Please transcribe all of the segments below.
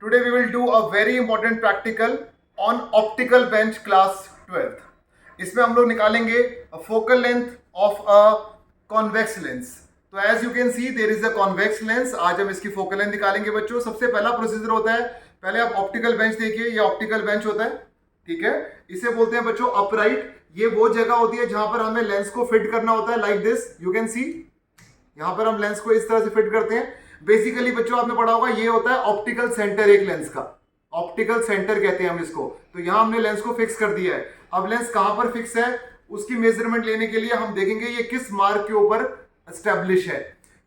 Today we will do a very important practical on optical bench class 12th. इसमें हम लोग निकालेंगे focal length of a convex lens. तो as you can see there is a convex lens. आज हम इसकी focal length निकालेंगे बच्चों. सबसे पहला प्रोसीजर होता है, पहले आप ऑप्टिकल बेंच देखिए, ये ऑप्टिकल बेंच होता है, ठीक है. इसे बोलते हैं बच्चों अपराइट. ये वो जगह होती है जहां पर हमें लेंस को फिट करना होता है, like this you can see. यहां पर हम लेंस को इस तरह से फिट करते हैं. बेसिकली बच्चों आपने पढ़ा होगा, ये होता है ऑप्टिकल सेंटर एक लेंस का. ऑप्टिकल सेंटर कहते हैं हम इसको. तो यहां हमने लेंस को फिक्स कर दिया है. अब लेंस कहां पर फिक्स है उसकी मेजरमेंट लेने के लिए हम देखेंगे ये किस मार्क के ऊपर एस्टेब्लिश है.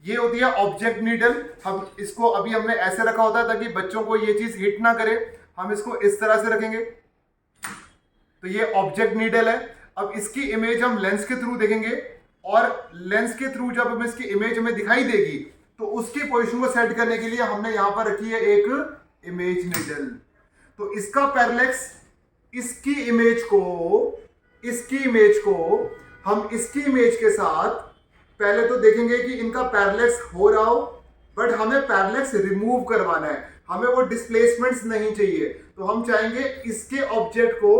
ये होती है ऑब्जेक्ट नीडल. हम इसको अभी हमने ऐसे रखा होता है ताकि बच्चों को ये चीज हिट ना करे. हम इसको इस तरह से रखेंगे. तो ये ऑब्जेक्ट नीडल है. अब इसकी इमेज हम लेंस के थ्रू देखेंगे और लेंस के थ्रू जब हमें इसकी इमेज हमें दिखाई देगी तो उसकी पोजीशन को सेट करने के लिए हमने यहां पर रखी है एक इमेज नीडल. तो इसका पैरेलैक्स इसकी इमेज को हम इसकी इमेज के साथ पहले तो देखेंगे कि इनका पैरेलैक्स हो रहा हो, बट हमें पैरेलैक्स रिमूव करवाना है. हमें वो डिस्प्लेसमेंट्स नहीं चाहिए. तो हम चाहेंगे इसके ऑब्जेक्ट को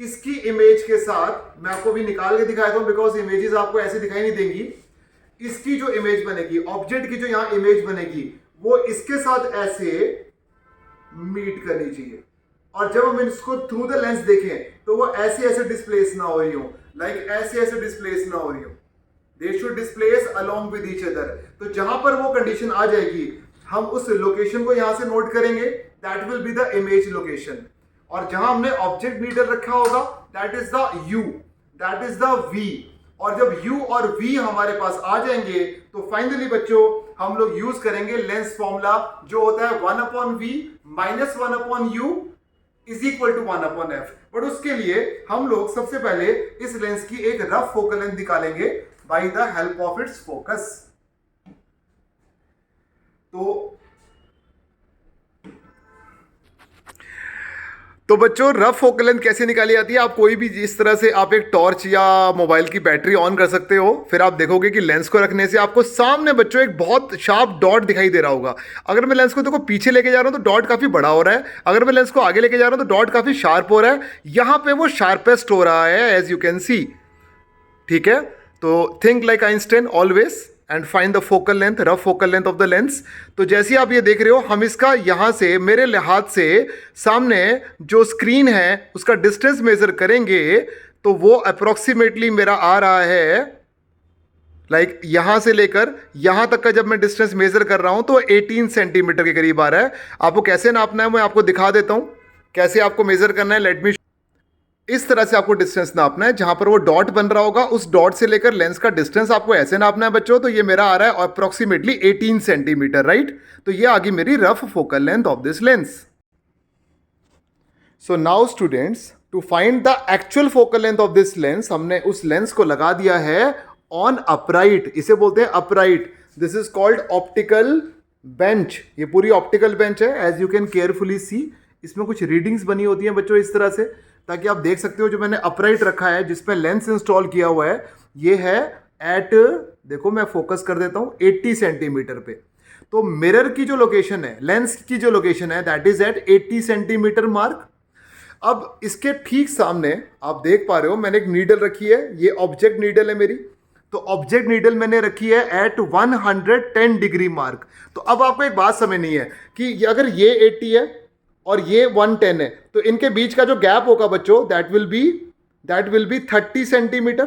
इसकी इमेज के साथ, मैं आपको भी निकाल के दिखाया था बिकॉज इमेजेस आपको ऐसे दिखाई नहीं देंगी. इसकी जो इमेज बनेगी, ऑब्जेक्ट की जो यहां इमेज बनेगी, वो इसके साथ ऐसे मीट करनी चाहिए. और जब हम इसको थ्रू द लेंस देखें तो वो ऐसे ऐसे डिस्प्लेस ना हो रही हो, लाइक ऐसे ऐसे डिस्प्लेस ना हो रही हो. They should displace along with each other. तो जहां पर वो कंडीशन आ जाएगी हम उस लोकेशन को यहां से नोट करेंगे. That will be the image location. और जहां हमने ऑब्जेक्ट नीडल रखा होगा that is the U, that is the V. और जब u और v हमारे पास आ जाएंगे तो फाइनली बच्चों हम लोग यूज करेंगे लेंस फॉर्मूला जो होता है 1/v minus 1/u is equal to 1/f. But उसके लिए हम लोग सबसे पहले इस लेंस की एक रफ फोकल लेंथ निकालेंगे by the help of its focus. तो बच्चों रफ फोकल लेंथ कैसे निकाली जाती है, आप कोई भी इस तरह से आप एक टॉर्च या मोबाइल की बैटरी ऑन कर सकते हो. फिर आप देखोगे कि लेंस को रखने से आपको सामने बच्चों एक बहुत शार्प डॉट दिखाई दे रहा होगा. अगर मैं लेंस को देखो पीछे लेके जा रहा हूं तो डॉट काफी बड़ा हो रहा है. अगर मैं लेंस को आगे लेके जा रहा हूं तो डॉट काफी शार्प हो रहा है. यहां पे वो शार्पेस्ट हो रहा है एज यू कैन सी. ठीक है. तो think like Einstein always and find the focal length, rough focal length of the lens. तो जैसे आप ये देख रहे हो हम इसका यहां से मेरे हाथ से सामने जो स्क्रीन है उसका डिस्टेंस मेजर करेंगे तो वो अप्रोक्सीमेटली मेरा आ रहा है लाइक यहां से लेकर यहां तक का जब मैं डिस्टेंस मेजर कर रहा हूं तो 18 सेंटीमीटर के करीब आ रहा है. आपको कैसे नापना है मैं आपको दिखा देता हूं कैसे आपको मेजर करना है. Let me. इस तरह से आपको डिस्टेंस नापना है. जहां पर वो डॉट बन रहा होगा उस डॉट से लेकर लेंस का डिस्टेंस आपको ऐसे नापना है बच्चों. तो ये मेरा आ रहा है अप्रोक्सीमेटली 18 सेंटीमीटर, राइट. तो ये आ गई मेरी rough focal length of this lens. So now students, to find the actual focal length of this lens हमने उस लेंस को लगा दिया है ऑन अपराइट. इसे बोलते हैं upright. This is called optical bench. ये पूरी ऑप्टिकल बेंच है एज यू कैन केयरफुली सी. इसमें कुछ रीडिंग्स बनी होती हैं बच्चों इस तरह से ताकि आप देख सकते हो. जो मैंने अपराइट रखा है जिसमें लेंस इंस्टॉल किया हुआ है ये है एट, देखो मैं फोकस कर देता हूं 80 सेंटीमीटर पे. तो मिरर की जो लोकेशन है, लेंस की जो लोकेशन है that is at 80 centimetre mark. अब इसके ठीक सामने आप देख पा रहे हो मैंने एक नीडल रखी है. ये ऑब्जेक्ट नीडल है मेरी. तो ऑब्जेक्ट नीडल मैंने रखी है एट 110 डिग्री मार्क. तो अब आपको एक बात समझनी है कि अगर ये 80 है और ये 110 है तो इनके बीच का जो गैप होगा बच्चों दैट विल बी 30 सेंटीमीटर.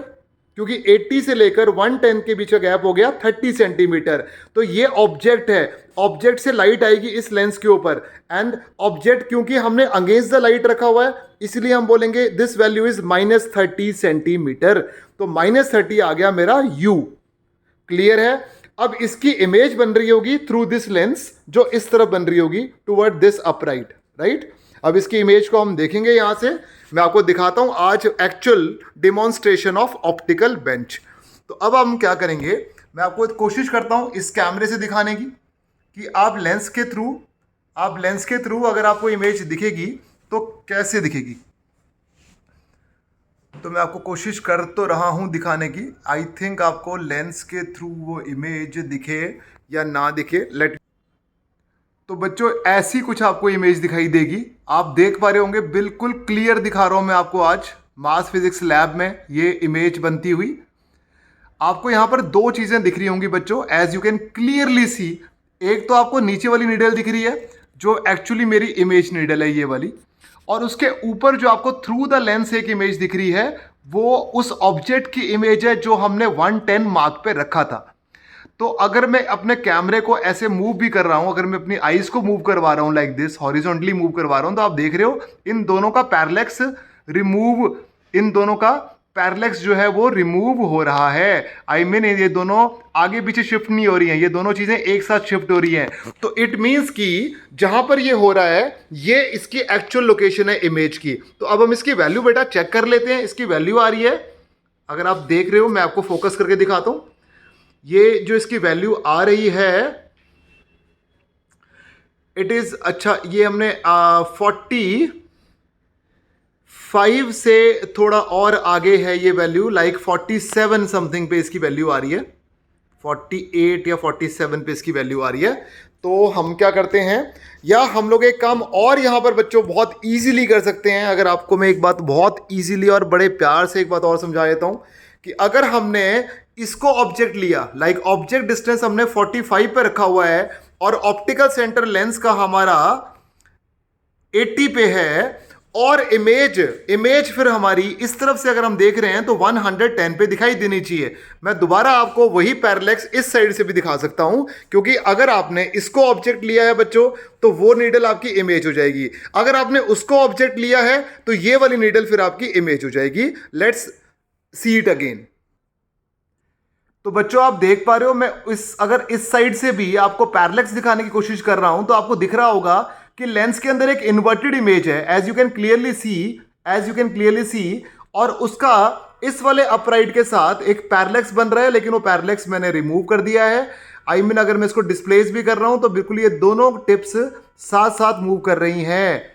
क्योंकि 80 से लेकर 110 के बीच का गैप हो गया 30 सेंटीमीटर. तो ये ऑब्जेक्ट है. ऑब्जेक्ट से लाइट आएगी इस लेंस के ऊपर एंड ऑब्जेक्ट क्योंकि हमने अगेंस्ट द लाइट रखा हुआ है इसलिए हम बोलेंगे दिस वैल्यू इज -30 सेंटीमीटर. तो -30 आ गया मेरा u. क्लियर है. अब इसकी इमेज बन रही होगी थ्रू दिस लेंस जो इस तरफ बन रही होगी टुवर्ड दिस अपराइट, राइट. अब इसकी इमेज को हम देखेंगे यहां से. मैं आपको दिखाता हूं आज actual demonstration of optical bench. तो अब हम क्या करेंगे, मैं आपको कोशिश करता हूं इस कैमरे से दिखाने की कि आप लेंस के थ्रू अगर आपको इमेज दिखेगी तो कैसे दिखेगी. तो मैं आपको कोशिश कर तो रहा हूं दिखाने की. आई थिंक आपको लेंस के थ्रू वो इमेज दिखे या ना दिखे. लेट तो बच्चों ऐसी कुछ आपको इमेज दिखाई देगी, आप देख पा रहे होंगे, बिल्कुल क्लियर दिखा रहा हूं मैं आपको आज मास फिजिक्स लैब में ये इमेज बनती हुई। आपको यहां पर दो चीजें दिख रही होंगी बच्चों, as you can clearly see. एक तो आपको नीचे वाली नीडल दिख रही है जो एक्चुअली मेरी इमेज नीडल है ये वाली, और उसके ऊपर जो आपको थ्रू द लेंस एक इमेज दिख रही है वो उस ऑब्जेक्ट की इमेज है जो हमने 110 मार्क पे रखा था। तो अगर मैं अपने कैमरे को ऐसे मूव भी कर रहा हूं, अगर मैं अपनी आईज को मूव करवा रहा हूं लाइक दिस, हॉरिजॉन्टली मूव करवा रहा हूं, तो आप देख रहे हो इन दोनों का पैरेलैक्स रिमूव, इन दोनों का पैरेलैक्स जो है वो रिमूव हो रहा है। आई मीन ये दोनों आगे पीछे शिफ्ट नहीं हो रही हैं, ये दोनों चीजें एक साथ शिफ्ट हो रही हैं। तो इट मींस कि जहां पर ये हो रहा है ये इसकी एक्चुअल लोकेशन है इमेज की। तो अब हम इसकी वैल्यू बेटा चेक कर लेते हैं। इसकी वैल्यू आ रही है, अगर आप देख रहे हो मैं आपको फोकस करके दिखाता हूं। ये जो इसकी वैल्यू आ रही है इट इज, अच्छा ये हमने 45 से थोड़ा और आगे है ये वैल्यू, लाइक 47 समथिंग पे इसकी वैल्यू आ रही है, 48 या 47 पे इसकी वैल्यू आ रही है। तो हम क्या करते हैं, या हम लोग एक काम और यहां पर बच्चों बहुत इजीली कर सकते हैं। अगर आपको मैं एक बात बहुत इजीली और बड़े प्यार से एक बात और समझा देता हूं कि अगर हमने इसको ऑब्जेक्ट लिया, लाइक ऑब्जेक्ट डिस्टेंस हमने 45 पे रखा हुआ है और ऑप्टिकल सेंटर लेंस का हमारा 80 पे है, और इमेज फिर हमारी इस तरफ से अगर हम देख रहे हैं तो 110 पे दिखाई देनी चाहिए। मैं दोबारा आपको वही पैरेलैक्स इस साइड से भी दिखा सकता हूं, क्योंकि अगर आपने इसको ऑब्जेक्ट लिया है बच्चों तो वो नीडल आपकी इमेज हो जाएगी, अगर आपने उसको ऑब्जेक्ट लिया है तो ये वाली नीडल फिर आपकी इमेज हो जाएगी। Let's see it again. तो बच्चों आप देख पा रहे हो, मैं अगर इस साइड से भी आपको पैरेलैक्स दिखाने की कोशिश कर रहा हूं तो आपको दिख रहा होगा कि लेंस के अंदर एक इन्वर्टेड इमेज है, as you can clearly see, और उसका इस वाले अपराइट के साथ एक पैरेलैक्स बन रहा है, लेकिन वो पैरेलैक्स मैंने रिमूव कर दिया है। आई मीन अगर मैं इसको डिस्प्लेस भी कर रहा हूं तो बिल्कुल ये दोनों टिप्स साथ साथ मूव कर रही हैं।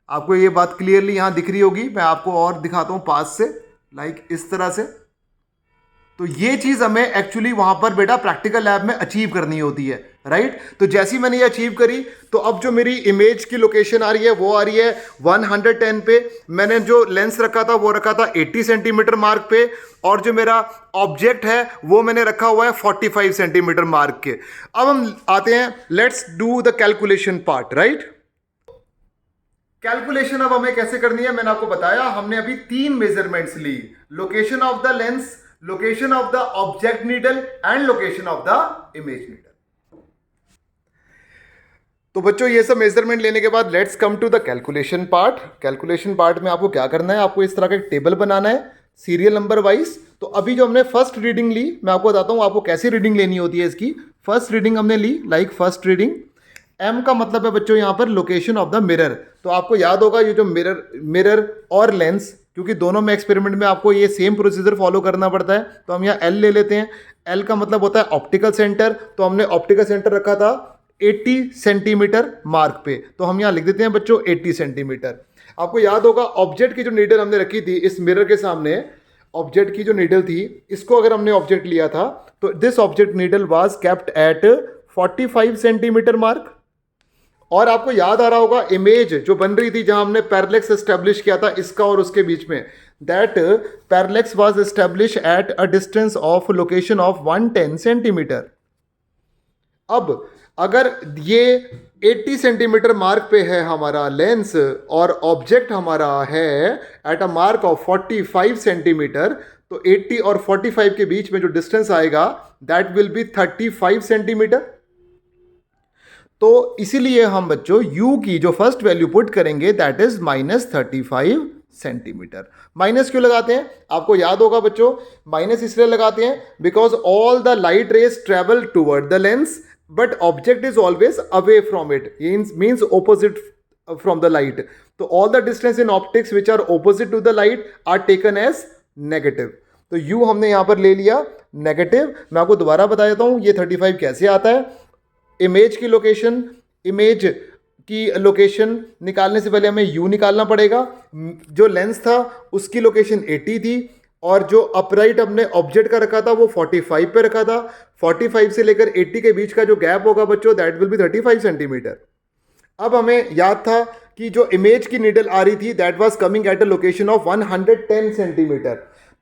आपको ये बात क्लियरली यहां दिख रही होगी, मैं आपको और दिखाता हूं पास से, लाइक इस तरह से। तो ये चीज हमें एक्चुअली वहां पर बेटा प्रैक्टिकल लैब में अचीव करनी होती है, राइट। तो जैसी मैंने ये अचीव करी तो अब जो मेरी इमेज की लोकेशन आ रही है वो आ रही है 110 पे। मैंने जो लेंस रखा था वो रखा था 80 सेंटीमीटर मार्क पे, और जो मेरा ऑब्जेक्ट है वो मैंने रखा हुआ है 45 सेंटीमीटर मार्क के। अब हम आते हैं, let's do the calculation part, right. Calculation अब हमें कैसे करनी है मैंने आपको बताया। हमने अभी 3 मेजरमेंट्स ली, location of the lens, location of the object needle and location of the image needle. तो बच्चों ये सब मेजरमेंट लेने के बाद let's come to the calculation part. Calculation part में आपको क्या करना है, आपको इस तरह का एक टेबल बनाना है सीरियल नंबर वाइज। तो अभी जो हमने फर्स्ट रीडिंग ली, मैं आपको बताता हूं आपको कैसी रीडिंग लेनी होती है इसकी। फर्स्ट रीडिंग हमने ली, लाइक फर्स्ट रीडिंग, एम का मतलब है बच्चों यहां पर लोकेशन ऑफ द मिरर। तो आपको याद होगा ये जो मिरर और लेंस, क्योंकि दोनों में एक्सपेरिमेंट में आपको ये सेम प्रोसीजर फॉलो करना पड़ता है, तो हम यहाँ एल ले लेते हैं। एल का मतलब होता है ऑप्टिकल सेंटर, तो हमने ऑप्टिकल सेंटर रखा था 80 सेंटीमीटर मार्क पे, तो हम यहाँ लिख देते हैं बच्चों 80 सेंटीमीटर। आपको याद होगा ऑब्जेक्ट की जो नीडल हमने रखी थी इस मिरर के सामने, ऑब्जेक्ट की जो नीडल थी इसको अगर हमने ऑब्जेक्ट लिया था तो this object needle was kept at 45 centimetre mark. और आपको याद आ रहा होगा इमेज जो बन रही थी जहां हमने पैरेलैक्स एस्टेब्लिश किया था इसका और उसके बीच में, that parallax was establish at a distance of location of 110 centimetre. अब अगर ये 80 सेंटीमीटर मार्क पे है हमारा लेंस और ऑब्जेक्ट हमारा है at a mark of 45 centimetre, तो 80 और 45 के बीच में जो डिस्टेंस आएगा दैट विल बी 35 सेंटीमीटर। तो इसीलिए हम बच्चों u की जो फर्स्ट वैल्यू पुट करेंगे दैट इज -35 सेंटीमीटर। माइनस क्यों लगाते हैं, आपको याद होगा बच्चों माइनस इसलिए लगाते हैं because all the light rays travel toward the lens but object is always away from it, means opposite from the light. तो all the distance in optics which are opposite to the light are taken as negative. तो u हमने यहां पर ले लिया negative. मैं आपको दोबारा बता देता हूं ये 35 कैसे आता है। इमेज की लोकेशन, इमेज की लोकेशन निकालने से पहले हमें u निकालना पड़ेगा। जो लेंस था उसकी लोकेशन 80 थी, और जो अपराइट हमने ऑब्जेक्ट का रखा था वो 45 पे रखा था। 45 से लेकर 80 के बीच का जो गैप होगा बच्चों, दैट विल बी 35 सेंटीमीटर। अब हमें याद था कि जो इमेज की नीडल आ रही थी that was coming at a location of 110 centimetre.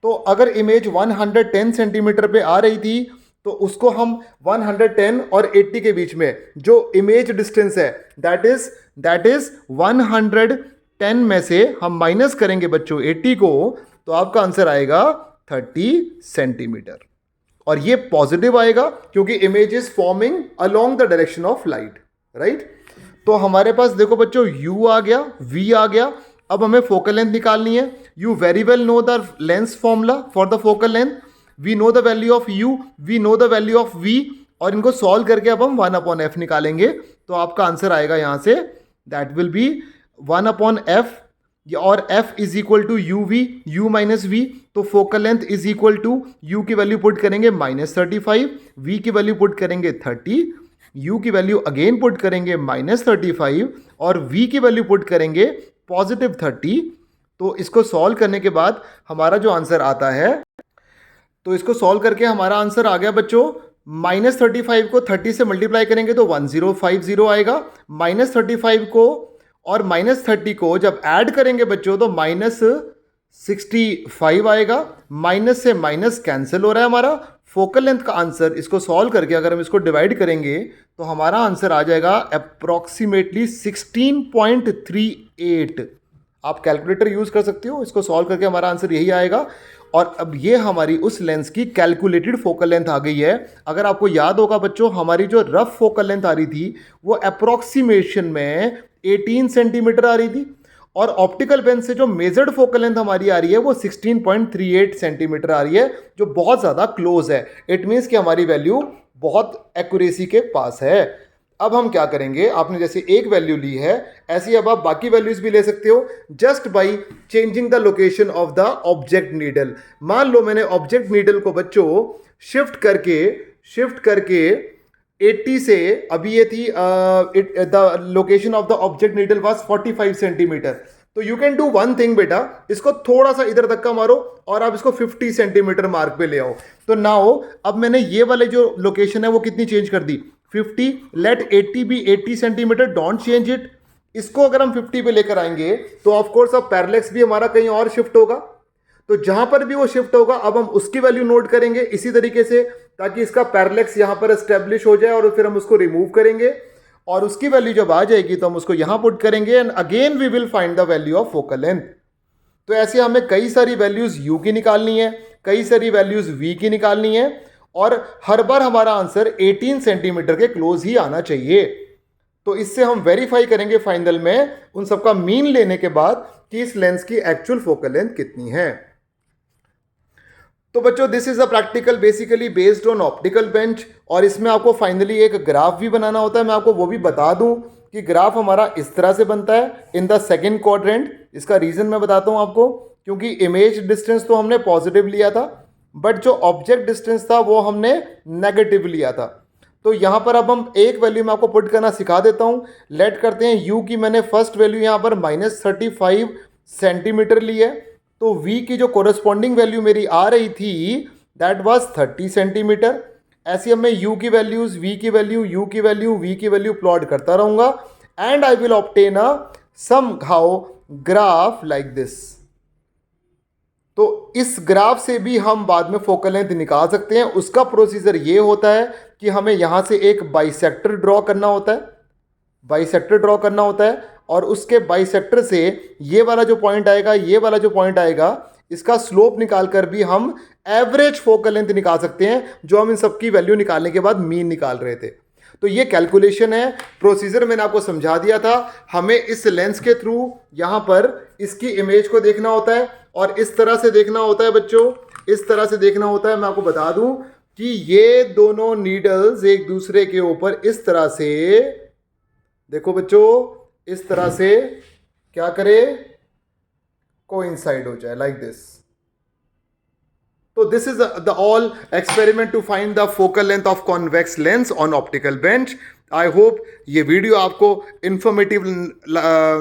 तो अगर इमेज 110 सेंटीमीटर पे आ रही थी तो उसको हम 110 और 80 के बीच में जो इमेज डिस्टेंस है दैट इज 110 में से हम माइनस करेंगे बच्चों 80 को, तो आपका आंसर आएगा 30 सेंटीमीटर। और ये पॉजिटिव आएगा क्योंकि image is forming along the direction of light, right. तो हमारे पास देखो बच्चों u आ गया, v आ गया। अब हमें फोकल लेंथ निकालनी है। You very well know the lens formula for the focal length. We know the value of u, we know the value of v, और इनको सॉल्व करके अब हम 1/f निकालेंगे। तो आपका आंसर आएगा यहां से, दैट विल बी 1/f, और f is equal to u v, u minus v. तो focal length is equal to u की वैल्यू पुट करेंगे -35, v की वैल्यू पुट करेंगे 30, u की वैल्यू अगेन पुट करेंगे -35 और v की वैल्यू पुट करेंगे +30। तो इसको सॉल्व करने के बाद हमारा जो आंसर आता है, तो इसको सॉल्व करके हमारा आंसर आ गया बच्चों, -35 को 30 से मल्टीप्लाई करेंगे तो 1050 आएगा। -35 को और -30 को जब ऐड करेंगे बच्चों तो -65 आएगा। माइनस से माइनस कैंसिल हो रहा है हमारा। फोकल लेंथ का आंसर, इसको सॉल्व करके अगर हम इसको डिवाइड करेंगे तो हमारा आंसर आ जाएगा अप्रॉक्सीमेटली 16.38। आप कैलकुलेटर यूज कर सकते हो, इसको सॉल्व करके हमारा आंसर यही आएगा। और अब ये हमारी उस लेंस की कैलकुलेटेड फोकल लेंथ आ गई है। अगर आपको याद होगा बच्चों, हमारी जो रफ फोकल लेंथ आ रही थी वो अप्रॉक्सीमेशन में 18 सेंटीमीटर आ रही थी, और ऑप्टिकल पेन से जो मेजर्ड फोकल लेंथ हमारी आ रही है वो 16.38 सेंटीमीटर आ रही है, जो बहुत ज़्यादा क्लोज है। इट मीन्स कि हमारी वैल्यू बहुत एक्यूरेसी के पास है। अब हम क्या करेंगे, आपने जैसे एक वैल्यू ली है ऐसे ही अब आप बाकी वैल्यूज भी ले सकते हो, just by changing the location of the object needle. मान लो मैंने ऑब्जेक्ट नीडल को बच्चों शिफ्ट करके 80 से, अभी ये थी the location of the object needle was 45 centimetre. तो you can do one thing बेटा, इसको थोड़ा सा इधर धक्का मारो और आप इसको 50 सेंटीमीटर मार्क पे ले आओ। तो नाउ अब मैंने ये वाले जो लोकेशन है वो कितनी चेंज कर दी, 50। Let 80 be 80 centimetre, don't change it. इसको अगर हम 50 पे लेकर आएंगे तो ऑफकोर्स अब पैरेलैक्स भी हमारा कहीं और शिफ्ट होगा। तो जहां पर भी वो शिफ्ट होगा अब हम उसकी वैल्यू नोट करेंगे इसी तरीके से, ताकि इसका पैरेलैक्स यहां पर एस्टेब्लिश हो जाए, और फिर हम उसको रिमूव करेंगे और उसकी वैल्यू जब आ जाएगी तो हम उसको यहां पुट करेंगे, and again we will find the value of focal length. तो ऐसे हमें कई सारी वैल्यूज u की निकालनी है, कई सारी वैल्यूज v की निकालनी है, और हर बार हमारा आंसर 18 सेंटीमीटर के क्लोज ही आना चाहिए। तो इससे हम वेरीफाई करेंगे फाइनल में उन सबका मीन लेने के बाद कि इस लेंस की एक्चुअल फोकल लेंथ कितनी है। तो बच्चों this is a practical basically based on optical bench, और इसमें आपको फाइनली एक ग्राफ भी बनाना होता है। मैं आपको वो भी बता दूं कि ग्राफ हमारा इस तरह से बनता है इन द सेकेंड क्वाड्रेंट। इसका रीजन मैं बताता हूं आपको, क्योंकि इमेज डिस्टेंस तो हमने पॉजिटिव लिया था, बट जो ऑब्जेक्ट डिस्टेंस था वो हमने नेगेटिव लिया था। तो यहां पर अब हम एक वैल्यू में आपको पुट करना सिखा देता हूं। लेट करते हैं u की मैंने फर्स्ट वैल्यू यहां पर -35 सेंटीमीटर ली है, तो v की जो कोरस्पॉन्डिंग वैल्यू मेरी आ रही थी दैट वाज 30 सेंटीमीटर। ऐसे अब मैं u की वैल्यूज, v की वैल्यू, u की वैल्यू, v की वैल्यू प्लॉट करता रहूंगा, and I will obtain a somehow graph like this. तो इस ग्राफ से भी हम बाद में फोकल लेंथ निकाल सकते हैं। उसका प्रोसीजर ये होता है कि हमें यहां से एक बाइसेक्टर ड्रॉ करना होता है, और उसके बाइसेक्टर से ये वाला जो पॉइंट आएगा, ये वाला जो पॉइंट आएगा, इसका स्लोप निकालकर भी हम एवरेज फोकल लेंथ निकाल सकते हैं, जो हम इन सबकी वैल्यू निकालने के बाद मीन निकाल रहे थे। तो ये कैलकुलेशन है, प्रोसीजर मैंने आपको समझा दिया था। हमें इस लेंस के थ्रू यहां पर इसकी इमेज को देखना होता है, और इस तरह से देखना होता है बच्चों, इस तरह से देखना होता है। मैं आपको बता दूं कि ये दोनों नीडल्स एक दूसरे के ऊपर इस तरह से, देखो बच्चों, इस तरह से क्या करे, कोइंसाइड हो जाए लाइक दिस। तो this is the all experiment to find the focal length of convex lens on optical bench. I hope ये वीडियो आपको इंफॉर्मेटिव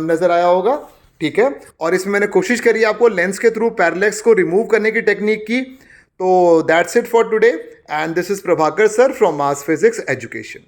नजर आया होगा। ठीक है, और इसमें मैंने कोशिश करी आपको लेंस के थ्रू पैरेलैक्स को रिमूव करने की टेक्निक की. तो that's it for today, and this is Prabhakar sir from mass physics education.